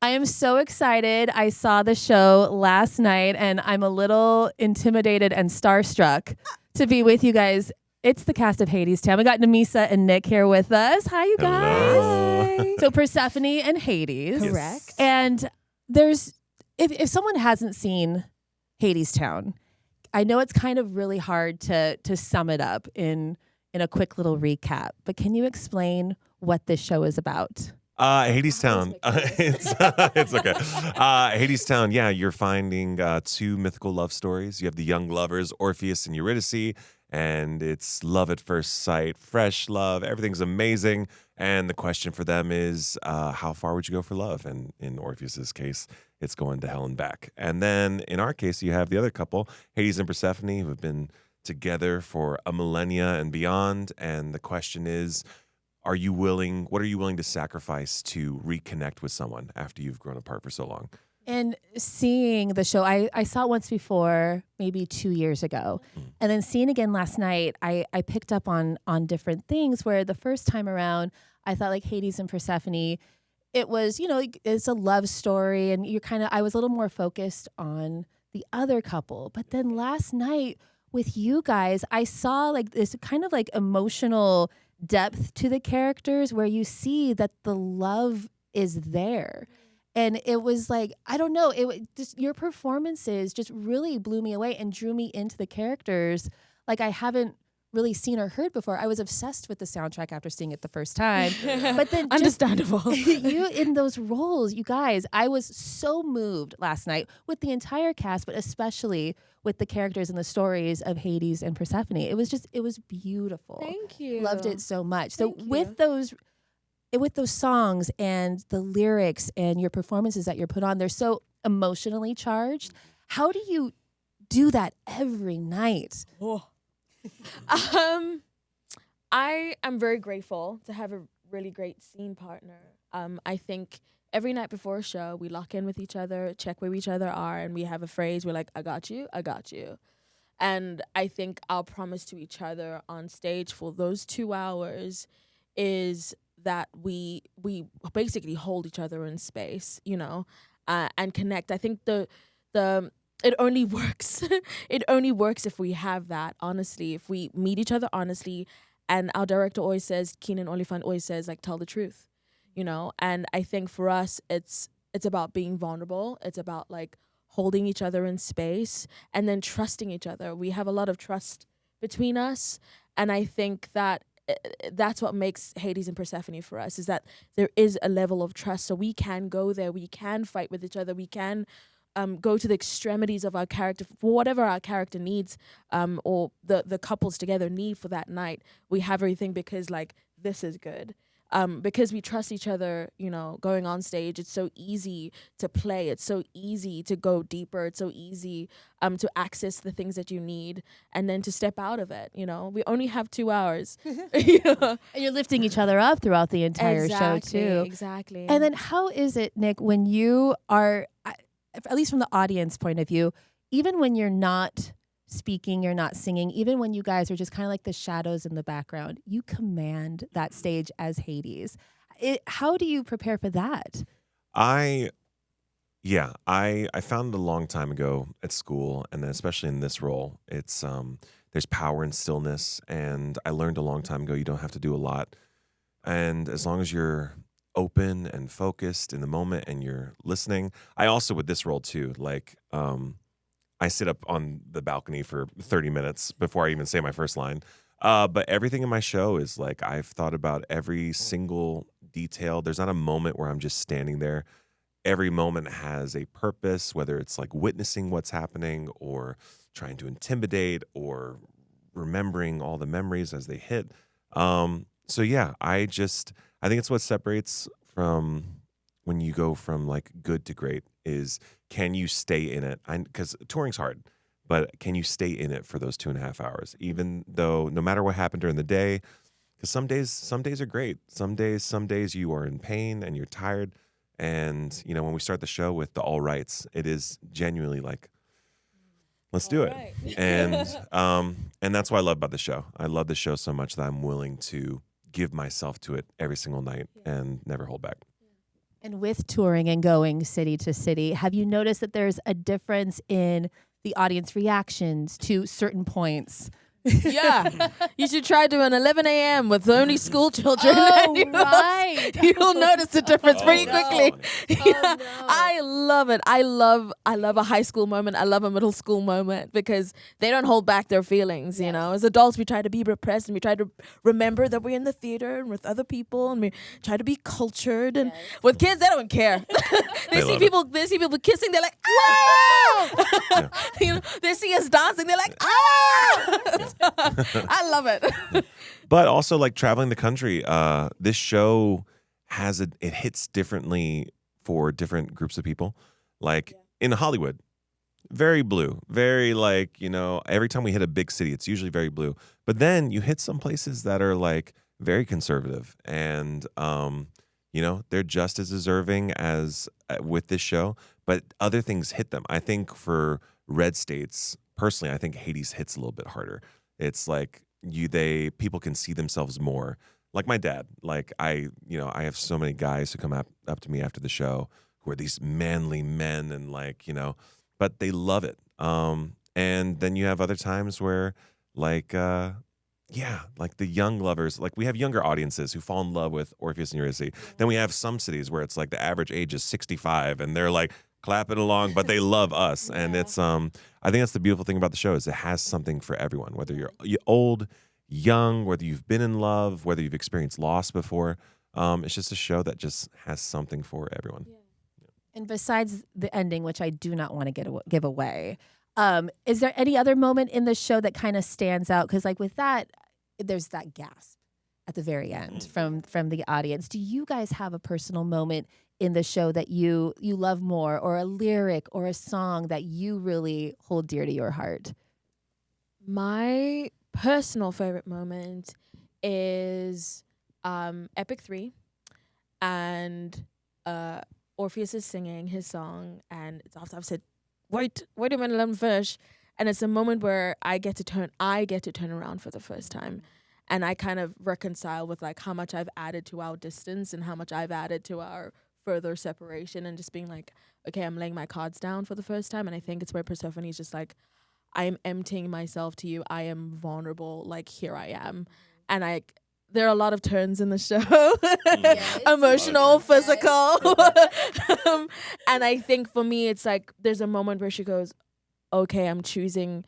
I am so excited. I saw the show last night and I'm a little intimidated and starstruck to be with you guys. It's the cast of Hadestown. We got Namisa and Nick here with us. Hi, you guys. Hello. So Persephone and Hades. Correct. And there's, if someone hasn't seen Hadestown, I know it's kind of really hard to sum it up in a quick little recap, but can you explain what this show is about? Hadestown. It's okay. Hadestown, yeah, you're finding two mythical love stories. You have the young lovers, Orpheus and Eurydice, and it's love at first sight, fresh love. Everything's amazing. And the question for them is, how far would you go for love? And in Orpheus's case, it's going to hell and back. And then in our case, you have the other couple, Hades and Persephone, who have been together for a millennia and beyond. And the question is, what are you willing to sacrifice to reconnect with someone after you've grown apart for so long? And seeing the show, I saw it once before, maybe 2 years ago. And then seeing again last night, I picked up on different things where the first time around, I thought like Hades and Persephone, it was, it's a love story. And I was a little more focused on the other couple. But then last night with you guys, I saw like this kind of like emotional depth to the characters where you see that the love is there. And it was like, I don't know, your performances just really blew me away and drew me into the characters like I haven't really seen or heard before. I was obsessed with the soundtrack after seeing it the first time. But then understandable. You in those roles, you guys, I was so moved last night with the entire cast, but especially with the characters and the stories of Hades and Persephone. It was beautiful. Thank you. Loved it so much. So Thank with those songs and the lyrics and your performances that you're put on, they're so emotionally charged. How do you do that every night? Oh. I am very grateful to have a really great scene partner. I think every night before a show, we lock in with each other, check where each other are, and we have a phrase. We're like, I got you, I got you. And I think our promise to each other on stage for those 2 hours is that we basically hold each other in space, and connect. I think it only works. It only works if we have that, honestly, if we meet each other honestly. And our director always says, Keenan Oliphant always says, like, tell the truth, And I think for us, it's about being vulnerable. It's about like holding each other in space and then trusting each other. We have a lot of trust between us. And I think that that's what makes Hades and Persephone for us, is that there is a level of trust. So we can go there. We can fight with each other. We can go to the extremities of our character for whatever our character needs, or the couples together need for that night. We have everything because like this is good. Because we trust each other, going on stage. It's so easy to play. It's so easy to go deeper. It's so easy to access the things that you need and then to step out of it. We only have 2 hours. And you're lifting each other up throughout the entire show too. Exactly. And then how is it, Nick, when you are, at least from the audience point of view, even when you're not speaking, you're not singing, even when you guys are just kind of like the shadows in the background, you command that stage as Hades. How do you prepare for that? I found it a long time ago at school, and then especially in this role, it's there's power in stillness, and I learned a long time ago you don't have to do a lot, and as long as you're open and focused in the moment and you're listening. I also, with this role too, like I sit up on the balcony for 30 minutes before I even say my first line. But everything in my show is like, I've thought about every single detail. There's not a moment where I'm just standing there. Every moment has a purpose, whether it's like witnessing what's happening or trying to intimidate or remembering all the memories as they hit. So yeah, I think it's what separates from when you go from like good to great is, can you stay in it? Because touring's hard, but can you stay in it for those 2.5 hours? Even though no matter what happened during the day, because some days are great. Some days you are in pain and you're tired. And when we start the show with the all rights, it is genuinely like, let's do it. Right. And that's what I love about the show. I love the show so much that I'm willing to give myself to it every single night and never hold back. And with touring and going city to city, have you noticed that there's a difference in the audience reactions to certain points? Yeah, you should try doing 11 a.m. with only school children. Oh, and right. You'll notice the difference pretty that's quickly. funny. Yeah, no. I love it. I love a high school moment. I love a middle school moment because they don't hold back their feelings. You know, as adults, we try to be repressed and we try to remember that we're in the theater and with other people, and we try to be cultured. And with kids, they don't care. They see people kissing. They're like, ah! You know, they see us dancing. They're like, ah! I love it. But also, like, traveling the country, this show it hits differently for different groups of people. Like in Hollywood, very blue, very like, you know, every time we hit a big city, it's usually very blue. But then you hit some places that are like very conservative, and you know, they're just as deserving as with this show, but other things hit them. I think for red states, personally, I think Hades hits a little bit harder. It's like people can see themselves more. Like my dad, like I have so many guys who come up to me after the show who are these manly men, and like, you know, but they love it. And then you have other times where like, like the young lovers, like we have younger audiences who fall in love with Orpheus and Eurydice. Then we have some cities where it's like the average age is 65 and they're like clapping along, but they love us. And it's, I think that's the beautiful thing about the show is it has something for everyone, whether you're old, young, whether you've been in love, whether you've experienced loss before. It's just a show that just has something for everyone. And besides the ending, which I do not want to give away, is there any other moment in the show that kind of stands out? Because like with that, there's that gasp at the very end from the audience. Do you guys have a personal moment in the show that you love more, or a lyric or a song that you really hold dear to your heart? My personal favorite moment is Epic 3, and Orpheus is singing his song, and it's after I've said, wait a minute, let him finish. And it's a moment where I get to turn around for the first time, and I kind of reconcile with like how much I've added to our distance and how much I've added to our further separation, and just being like, okay, I'm laying my cards down for the first time. And I think it's where Persephone's just like, I am emptying myself to you. I am vulnerable. Like, here I am. And there are a lot of turns in the show, emotional, physical. And I think for me, it's like, there's a moment where she goes, okay, I'm choosing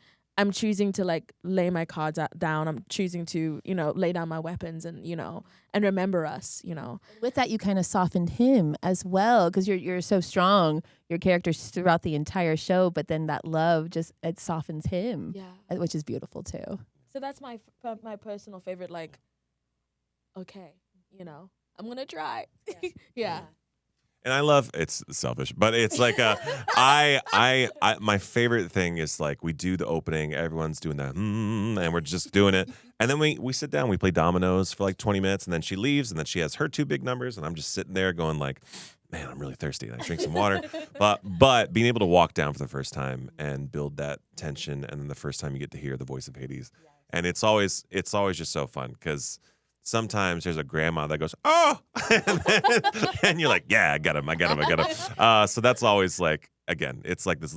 to like lay my cards down. I'm choosing to, you know, lay down my weapons and, you know, and remember us, you know. With that, you kind of softened him as well, because you're so strong, your characters throughout the entire show, but then that love it softens him, which is beautiful too. So that's my personal favorite, like, okay, you know, I'm going to try. Yeah. And I love, it's selfish, but it's like I my favorite thing is like we do the opening, everyone's doing that, and we're just doing it, and then we sit down, we play dominoes for like 20 minutes, and then she leaves, and then she has her two big numbers, and I'm just sitting there going like, man, I'm really thirsty. And I drink some water, but being able to walk down for the first time and build that tension, and then the first time you get to hear the voice of Hades, and it's always just so fun because sometimes there's a grandma that goes, oh, and you're like, yeah, I got him. So that's always like, again, it's like this,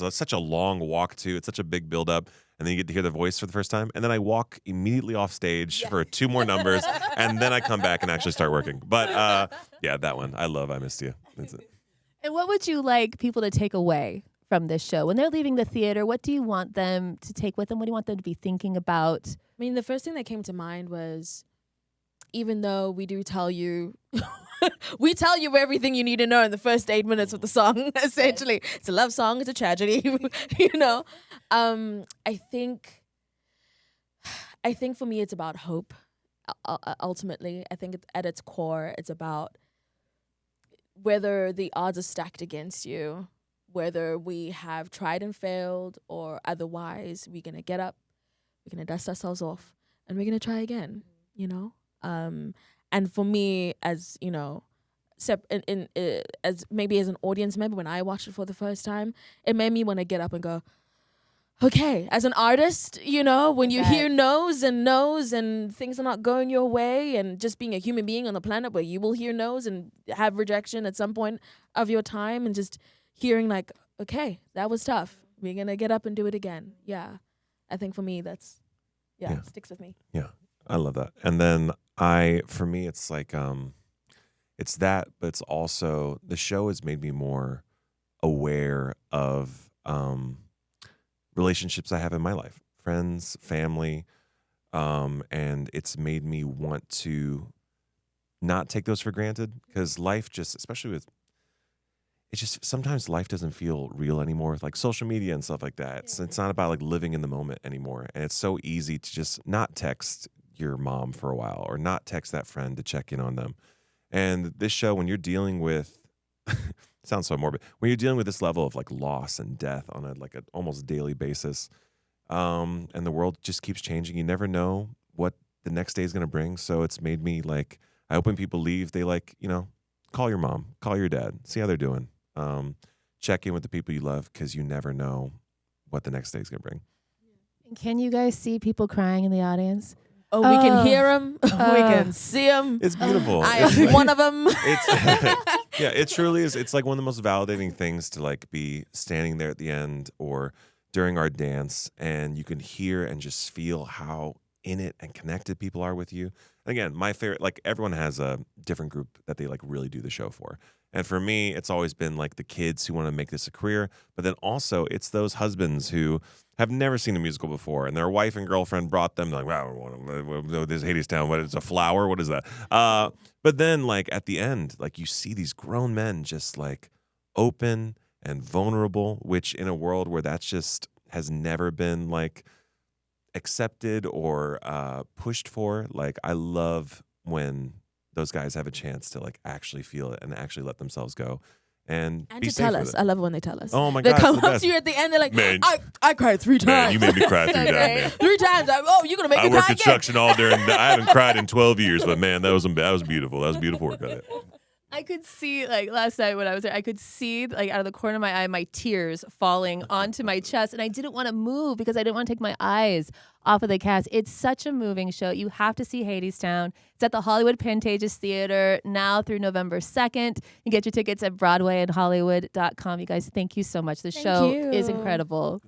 such a long walk too. It's such a big build up. And then you get to hear the voice for the first time. And then I walk immediately off stage for 2 more numbers. And then I come back and actually start working. But yeah, that one, I Missed You. That's it. And what would you like people to take away from this show? When they're leaving the theater, what do you want them to take with them? What do you want them to be thinking about? I mean, the first thing that came to mind was, even though we do tell you, we tell you everything you need to know in the first 8 minutes of the song, essentially. It's a love song, it's a tragedy, you know? I think for me, it's about hope, ultimately. I think at its core, it's about whether the odds are stacked against you, whether we have tried and failed, or otherwise, we're going to get up, we're going to dust ourselves off, and we're going to try again, you know? And for me, as you know, as maybe as an audience member, when I watched it for the first time, it made me want to get up and go, okay, as an artist, you know, when you bet. hear no's and things are not going your way, and just being a human being on the planet where you will hear no's and have rejection at some point of your time, and just hearing like, okay, that was tough. We're going to get up and do it again. Yeah. I think for me, that's, Yeah. sticks with me. Yeah, I love that. And then for me, it's like, it's that, but it's also, the show has made me more aware of relationships I have in my life, friends, family, and it's made me want to not take those for granted, because life just, especially with, it's just sometimes life doesn't feel real anymore with like social media and stuff like that. It's not about like living in the moment anymore, and it's so easy to just not text your mom for a while or not text that friend to check in on them. And this show, when you're dealing with sounds so morbid, when you're dealing with this level of like loss and death on a like an almost daily basis, and the world just keeps changing, you never know what the next day is going to bring. So it's made me like, I hope when people leave, they like, you know, call your mom, call your dad, see how they're doing. Check in with the people you love, because you never know what the next day is going to bring. Can you guys see people crying in the audience? Oh, we can hear them. We can see them. It's beautiful. I It's am like- one of them. It's yeah, it truly is. It's like one of the most validating things to like be standing there at the end or during our dance, and you can hear and just feel how in it and connected people are with you. Again, my favorite, like everyone has a different group that they like really do the show for. And for me, it's always been like the kids who want to make this a career, but then also it's those husbands who have never seen a musical before, and their wife and girlfriend brought them like, wow, this Hadestown, what is a flower? What is that? But then like at the end, like you see these grown men just like open and vulnerable, which in a world where that's just has never been like accepted or pushed for. Like I love when those guys have a chance to like actually feel it and actually let themselves go and be to safe tell with us. it. I love it when they tell us. Oh my They God, come it's the up best. to you at the end. They're like, Man. I cried 3 times. Man, you made me cry 3 times, man. 3 times. Oh, you're gonna make I me work cry again. construction all during. I haven't cried in 12 years, but man, that was beautiful. That was beautiful work on it. I could see, like last night when I was there, I could see like out of the corner of my eye, my tears falling onto my chest. And I didn't want to move because I didn't want to take my eyes off of the cast. It's such a moving show. You have to see Hadestown. It's at the Hollywood Pantages Theater now through November 2nd. You get your tickets at Broadway and Hollywood.com. You guys, thank you so much. The show is you. incredible.